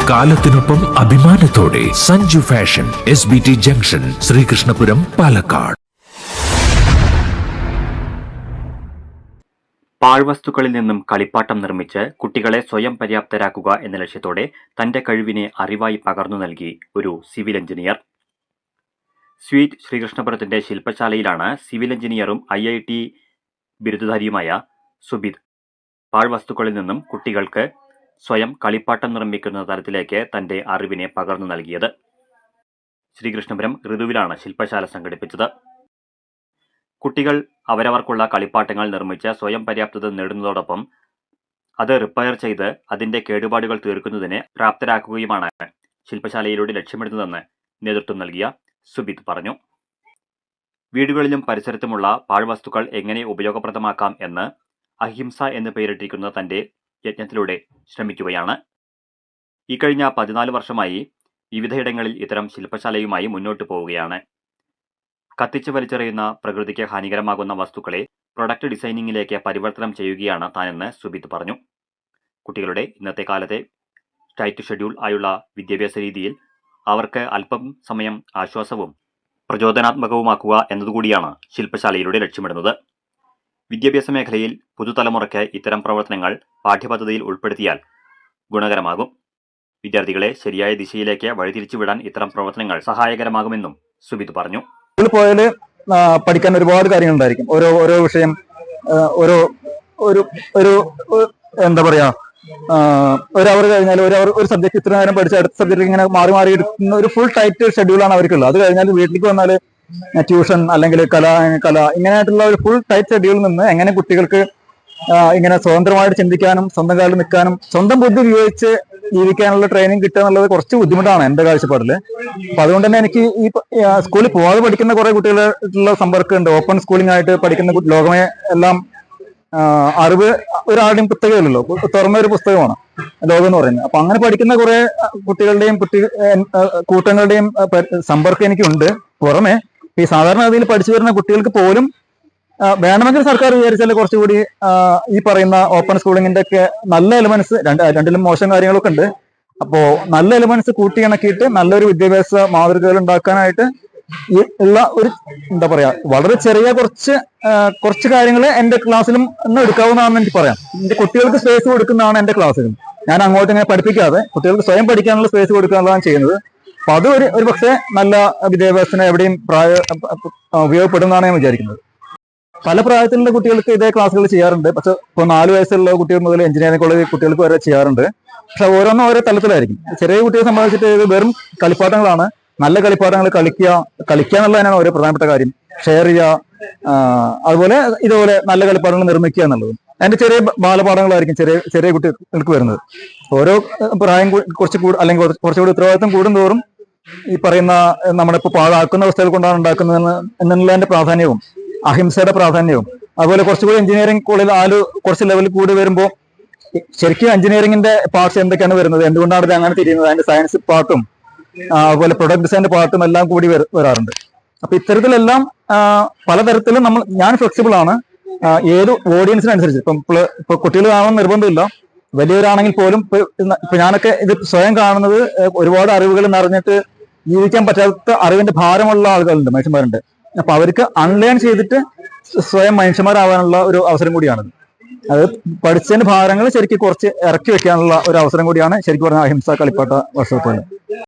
കാലത്തിനൊപ്പം അഭിമാനത്തോടെ Sanju fashion SBT junction, Sreekrishnapuram, Palakkad. പാഴ്വസ്തുക്കളിൽ നിന്നും കളിപ്പാട്ടം നിർമ്മിച്ച് കുട്ടികളെ സ്വയം പര്യാപ്തരാക്കുക എന്ന ലക്ഷ്യത്തോടെ തന്റെ കഴിവിനെ അറിവായി പകർന്നു നൽകി ഒരു സിവിൽ എഞ്ചിനീയർ. സ്വീറ്റ് ശ്രീകൃഷ്ണപുരത്തിന്റെ ശില്പശാലയിലാണ് സിവിൽ എഞ്ചിനീയറും IIT ബിരുദധാരിയുമായ സുബിത് പാഴ്വസ്തുക്കളിൽ നിന്നും കുട്ടികൾക്ക് സ്വയം കളിപ്പാട്ടം നിർമ്മിക്കുന്ന തരത്തിലേക്ക് തന്റെ അറിവിനെ പകർന്നു നൽകിയത്. ശ്രീകൃഷ്ണപുരം ഋതുവിലാണ് ശില്പശാല സംഘടിപ്പിച്ചത്. കുട്ടികൾ അവരവർക്കുള്ള കളിപ്പാട്ടങ്ങൾ നിർമ്മിച്ച് സ്വയം പര്യാപ്തത നേടുന്നതോടൊപ്പം അത് റിപ്പയർ ചെയ്ത് അതിന്റെ കേടുപാടുകൾ തീർക്കുന്നതിന് പ്രാപ്തരാക്കുകയുമാണ് ശില്പശാലയിലൂടെ ലക്ഷ്യമിടുന്നതെന്ന് നേതൃത്വം നൽകിയ സുബിത് പറഞ്ഞു. വീടുകളിലും പരിസരത്തുമുള്ള പാഴ്വസ്തുക്കൾ എങ്ങനെ ഉപയോഗപ്രദമാക്കാം എന്ന് അഹിംസ എന്ന് പേരിട്ടിരിക്കുന്ന തന്റെ യജ്ഞത്തിലൂടെ ശ്രമിക്കുകയാണ്. ഇക്കഴിഞ്ഞ 14 വർഷമായി വിവിധയിടങ്ങളിൽ ഇത്തരം ശില്പശാലയുമായി മുന്നോട്ടു പോവുകയാണ്. കത്തിച്ചു വലിച്ചെറിയുന്ന പ്രകൃതിക്ക് ഹാനികരമാകുന്ന വസ്തുക്കളെ പ്രൊഡക്റ്റ് ഡിസൈനിങ്ങിലേക്ക് പരിവർത്തനം ചെയ്യുകയാണ് താനെന്ന് സുബിത് പറഞ്ഞു. കുട്ടികളുടെ ഇന്നത്തെ കാലത്തെ ടൈറ്റ് ഷെഡ്യൂൾ ആയുള്ള വിദ്യാഭ്യാസ രീതിയിൽ അവർക്ക് അല്പം സമയം ആശ്വാസവും പ്രചോദനാത്മകവുമാക്കുക എന്നതുകൂടിയാണ് ശില്പശാലയിലൂടെ ലക്ഷ്യമിടുന്നത്. വിദ്യാഭ്യാസ മേഖലയിൽ പുതുതലമുറയ്ക്ക് ഇത്തരം പ്രവർത്തനങ്ങൾ പാഠ്യപദ്ധതിയിൽ ഉൾപ്പെടുത്തിയാൽ ഗുണകരമാകും. വിദ്യാർത്ഥികളെ ശരിയായ ദിശയിലേക്ക് വഴിതിരിച്ചുവിടാൻ ഇത്തരം പ്രവർത്തനങ്ങൾ സഹായകരമാകുമെന്നും സുബിത് പറഞ്ഞു. സ്കൂളിൽ പോയാൽ പഠിക്കാൻ ഒരുപാട് കാര്യങ്ങളുണ്ടായിരിക്കും. ഓരോ വിഷയം ഒരു എന്താ പറയാ, ഒരു അവർ കഴിഞ്ഞാൽ ഒരു സബ്ജക്ട് ഇത്ര നേരം പഠിച്ച അടുത്ത സബ്ജക്ട് ഇങ്ങനെ മാറി എടുക്കുന്ന ഒരു ഫുൾ ടൈറ്റ് ഷെഡ്യൂളാണ് അവർക്കുള്ളത്. അത് കഴിഞ്ഞാൽ വീട്ടിലേക്ക് വന്നാൽ ട്യൂഷൻ അല്ലെങ്കിൽ കല ഇങ്ങനെയായിട്ടുള്ള ഒരു ഫുൾ ടൈറ്റ് ഷെഡ്യൂളിൽ നിന്ന് എങ്ങനെ കുട്ടികൾക്ക് ഇങ്ങനെ സ്വതന്ത്രമായിട്ട് ചിന്തിക്കാനും സ്വന്തം കാലിൽ നിൽക്കാനും സ്വന്തം ബുദ്ധി ഉപയോഗിച്ച് ജീവിക്കാനുള്ള ട്രെയിനിങ് കിട്ടുക എന്നുള്ളത് കുറച്ച് ബുദ്ധിമുട്ടാണ് എന്റെ കാഴ്ചപ്പാടില്. അപ്പൊ അതുകൊണ്ട് തന്നെ എനിക്ക് ഈ സ്കൂളിൽ പോകാതെ പഠിക്കുന്ന കുറെ കുട്ടികളുള്ള സമ്പർക്കമുണ്ട്. ഓപ്പൺ സ്കൂളിംഗ് ആയിട്ട് പഠിക്കുന്ന ലോകമേ എല്ലാം അറിവ് ഒരാളുടെയും പുസ്തകമല്ലല്ലോ, തുറന്ന ഒരു പുസ്തകമാണ് ലോകം എന്ന് പറയുന്നത്. അപ്പൊ അങ്ങനെ പഠിക്കുന്ന കുറെ കുട്ടികളുടെയും കൂട്ടങ്ങളുടെയും സമ്പർക്കം എനിക്കുണ്ട്. പുറമെ ഈ സാധാരണഗതിയിൽ പഠിച്ചു വരുന്ന കുട്ടികൾക്ക് പോലും വേണമെങ്കിൽ സർക്കാർ വിചാരിച്ചാൽ കുറച്ചുകൂടി ഈ പറയുന്ന ഓപ്പൺ സ്കൂളിങ്ങിന്റെ ഒക്കെ നല്ല എലിമെന്റ്സ്, രണ്ടിലും മോശം കാര്യങ്ങളൊക്കെ ഉണ്ട്. അപ്പോ നല്ല എലിമെന്റ്സ് കൂട്ടിയിണക്കിയിട്ട് നല്ലൊരു വിദ്യാഭ്യാസ മാതൃകകൾ ഉണ്ടാക്കാനായിട്ട് ഉള്ള ഒരു എന്താ പറയാ, വളരെ ചെറിയ കുറച്ച് കാര്യങ്ങൾ എന്റെ ക്ലാസ്സിലും ഒന്ന് എടുക്കാവുന്നതാണെന്ന് എനിക്ക് പറയാം. എന്റെ കുട്ടികൾക്ക് സ്പേസ് കൊടുക്കുന്നതാണ് എന്റെ ക്ലാസ്സിലും. ഞാൻ അങ്ങോട്ട് ഇങ്ങനെ പഠിപ്പിക്കാതെ കുട്ടികൾക്ക് സ്വയം പഠിക്കാനുള്ള സ്പേസ് കൊടുക്കാനുള്ളതാണ് ചെയ്യുന്നത്. അപ്പൊ അത് ഒരു പക്ഷേ നല്ല വിദ്യാഭ്യാസത്തിന് എവിടെയും ഉപയോഗപ്പെടുന്നതാണ് ഞാൻ വിചാരിക്കുന്നത്. പല പ്രായത്തിലുള്ള കുട്ടികൾക്ക് ഇതേ ക്ലാസ്സുകൾ ചെയ്യാറുണ്ട്. പക്ഷെ ഇപ്പോൾ 4 വയസ്സുള്ള കുട്ടികൾ മുതൽ എഞ്ചിനീയറിംഗ് കോളേജ് കുട്ടികൾക്ക് വരെ ചെയ്യാറുണ്ട്. പക്ഷെ ഓരോന്നും ഓരോ തലത്തിലായിരിക്കും. ചെറിയ കുട്ടിയെ സംബന്ധിച്ചിട്ട് ഇത് വെറും കളിപ്പാട്ടങ്ങളാണ്. നല്ല കളിപ്പാട്ടങ്ങൾ കളിക്കുക എന്നുള്ളതിനാണ് ഒരു പ്രധാനപ്പെട്ട കാര്യം. ഷെയർ ചെയ്യുക, അതുപോലെ ഇതുപോലെ നല്ല കളിപ്പാട്ടങ്ങൾ നിർമ്മിക്കുക എന്നുള്ളത്. അതിന്റെ ചെറിയ ബാലപാഠങ്ങളായിരിക്കും ചെറിയ കുട്ടികൾക്ക് വരുന്നത്. ഓരോ പ്രായം അല്ലെങ്കിൽ കുറച്ചുകൂടി ഉത്തരവാദിത്വം കൂടുന്തോറും ഈ പറയുന്ന നമ്മളിപ്പോൾ പാഴാക്കുന്ന വസ്തുക്കൾ കൊണ്ടാണ് ഉണ്ടാക്കുന്നത് എന്നുള്ളതിന്റെ പ്രാധാന്യവും അഹിംസയുടെ പ്രാധാന്യവും, അതുപോലെ കുറച്ചുകൂടി എഞ്ചിനീയറിംഗ് കോളേജിൽ കുറച്ച് ലെവലിൽ കൂടി വരുമ്പോൾ ശരിക്കും എഞ്ചിനീയറിംഗിന്റെ പാർട്സ് എന്തൊക്കെയാണ് വരുന്നത്, എന്തുകൊണ്ടാണ് ഇത് അങ്ങനെ തിരിയുന്നത്, അതിന്റെ സയൻസ് പാർട്ടും അതുപോലെ പ്രൊഡക്ട് ഡിസൈൻ്റെ പാർട്ടും എല്ലാം കൂടി വരാറുണ്ട്. അപ്പൊ ഇത്തരത്തിലെല്ലാം പലതരത്തിലും ഞാൻ ഫ്ലെക്സിബിൾ ആണ്. ഏത് ഓഡിയൻസിനനുസരിച്ച് ഇപ്പൊ കുട്ടികൾ കാണുന്ന നിർബന്ധമില്ല, വലിയവരാണെങ്കിൽ പോലും. ഇപ്പൊ ഞാനൊക്കെ ഇത് സ്വയം കാണുന്നത് ഒരുപാട് അറിവുകൾ നിറഞ്ഞിട്ട് ജീവിക്കാൻ പറ്റാത്ത അറിവിന്റെ ഭാരമുള്ള ആളുകളുണ്ട്, മനുഷ്യന്മാരുണ്ട്. അപ്പൊ അവർക്ക് അൺലേൺ ചെയ്തിട്ട് സ്വയം മനുഷ്യന്മാരാവാനുള്ള ഒരു അവസരം കൂടിയാണത്. അത് പഠിച്ചതിന്റെ ഭാരങ്ങൾ ശരിക്കും കുറച്ച് ഇറക്കി വെക്കാനുള്ള ഒരു അവസരം കൂടിയാണ് ശരിക്കും പറഞ്ഞ അഹിംസ കളിപ്പാട്ട വർക്ക്ഷോപ്പുകൾ.